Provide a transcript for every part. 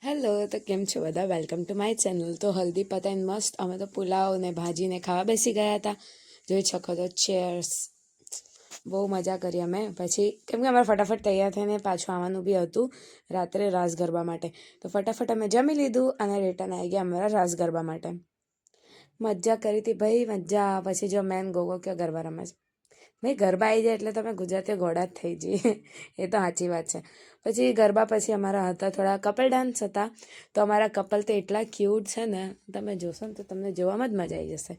Hello, તો કેમ છો બધા? Welcome to my channel. તો હલ્દી પતાઈને મસ્ત અમે તો પુલાવ ને ભાજીને ખાવા બેસી ગયા હતા. જોઈ શકો તો ચેર્સ. બહુ મજા કરી અમે. પછી કેમ કે અમારે ફટાફટ તૈયાર થઈને પાછું આવવાનું બી હતું રાત્રે રાસ ગરબા માટે. તો ફટાફટ અમે જમી લીધું અને રિટર્ન આવી ગયા અમારા રાસ ગરબા માટે. મજા કરી હતી ભાઈ, મજા. પછી જો મેન ગોગો કયો ગરબા રમે છે. ભાઈ ગરબા આવી જાય એટલે તમે ગુજરાતીઓ ઘોડા જ થઈ જઈએ, એ તો સાચી વાત છે. પછી ગરબા પછી અમારા હતા થોડા કપલ ડાન્સ હતા. તો અમારા કપલ તો એટલા ક્યુટ છે ને, તમે જોશો ને તો તમને જોવામાં જ મજા આવી જશે.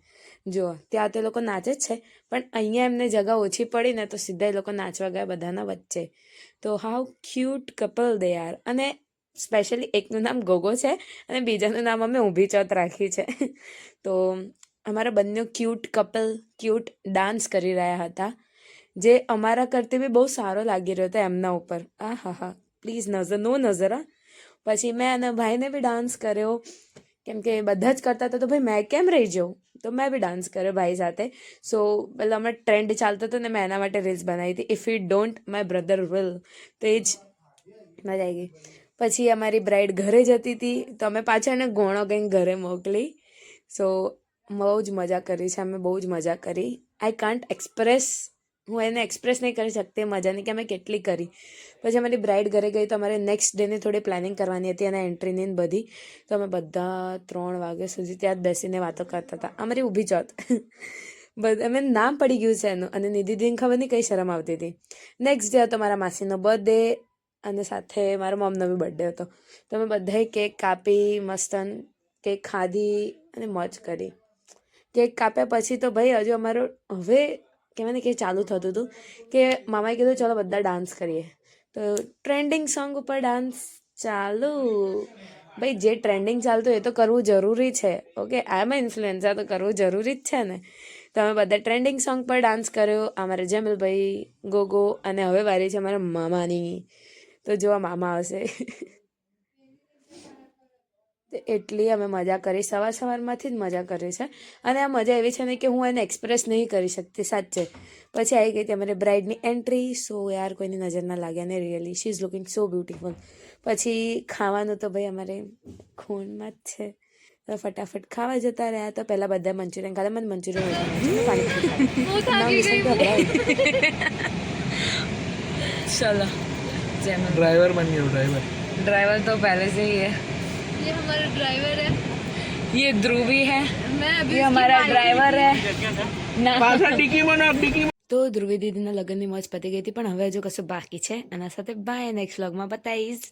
જુઓ, ત્યાં તો એ લોકો નાચે જ છે, પણ અહીંયા એમને જગા ઓછી પડી ને તો સીધા એ લોકો નાચવા ગયા બધાના વચ્ચે. તો હાઉ ક્યુટ કપલ દે યાર. અને સ્પેશિયલી એકનું નામ ગોગો છે અને બીજાનું નામ અમે ઊભી ચોથ રાખી છે. તો અમારા બંને ક્યુટ કપલ ક્યુટ ડાન્સ કરી રહ્યા હતા, જે અમારા કરતી બી બહુ સારો લાગી રહ્યો હતો એમના ઉપર. આ હા હા, પ્લીઝ નજર નો નજર હા. પછી મેં અને ભાઈને બી ડાન્સ કર્યો, કેમ કે બધા જ કરતા હતા તો ભાઈ મેં કેમ રહી જાઉં. તો મેં બી ડાન્સ કર્યો ભાઈ સાથે. સો પેલો અમે ટ્રેન્ડ ચાલતો હતો ને, મેં એના માટે રીલ્સ બનાવી હતી, if you don't my brother will. તો એ જ મજા આવી ગઈ. પછી અમારી બ્રાઇડ ઘરે જતી હતી તો અમે પાછા એને ગોણો કંઈક ઘરે મોકલી. સો બહુ જ મજા કરી છે અમે, બહુ જ મજા કરી. આઈ કાન્ટ એક્સપ્રેસ, હું એને એક્સપ્રેસ નહીં કરી શકતી મજાની કે અમે કેટલી કરી. પછી અમારી બ્રાઇડ ઘરે ગઈ તો અમારે નેક્સ્ટ ડેની થોડી પ્લાનિંગ કરવાની હતી અને એન્ટ્રીની ને બધી. તો અમે બધા 3 વાગ્યા સુધી ત્યાં જ બેસીને વાતો કરતા હતા. અમારી ઊભી ચોથ અમે નામ પડી ગયું છે એનું, અને નિધિદીને ખબર નહીં કઈ શરમ આવતી હતી. નેક્સ્ટ ડે હતો મારા માસીનો બર્થડે અને સાથે મારા મમ્મીનો બી બર્થડે હતો. તો અમે બધાએ કેક કાપી, મસ્તન કેક ખાધી અને મોજ કરી. કેક કાપ્યા પછી તો ભાઈ હજુ અમારો હવે કહેવાય ને કે ચાલુ થતું હતું કે મામાએ કીધું ચાલો બધા ડાન્સ કરીએ. તો ટ્રેન્ડિંગ સોંગ ઉપર ડાન્સ ચાલુ. ભાઈ જે ટ્રેન્ડિંગ ચાલતું એ તો કરવું જરૂરી છે. ઓકે, આઈ એમ ઇન્ફ્લુએન્સર, તો કરવું જરૂરી જ છે ને. તો અમે બધા ટ્રેન્ડિંગ સોંગ પર ડાન્સ કર્યો. અમારા જમીલભાઈ, ગોગો, અને હવે વારી છે અમારા મામાની. તો જોવા મામા આવશે. એટલી અમે મજા કરી, સવારમાંથી જ મજા કરી છે. અને આ મજા એવી છે ને કે હું એને એક્સપ્રેસ નહીં કરી શકતી સાચે. પછી આવી ગઈ હતી અમારી બ્રાઇડની એન્ટ્રી. સો યાર કોઈની નજર ના લાગ્યા ને, really she is looking so beautiful. પછી ખાવાનું તો ભાઈ અમારે ખૂનમાં જ છે, તો ફટાફટ ખાવા જતા રહ્યા. તો પહેલાં બધા મંચુરિયન ખાધા. મને મંચુરિયન चलो ड्राइवर बन गया ड्राइवर ड्राइवर तो पहले से ही है. ये हमारा ड्राइवर है. ये ध्रुवी है, मैं अभी ये हमारा ड्राइवर है ના. डिक्की તો ધ્રુવી દીદીના લગ્નની મોજ પતી ગઈ હતી, પણ હવે હજુ કશું બાકી છે. એના સાથે બાય નેક્સ્ટ વ્લોગમાં બતાવીશ.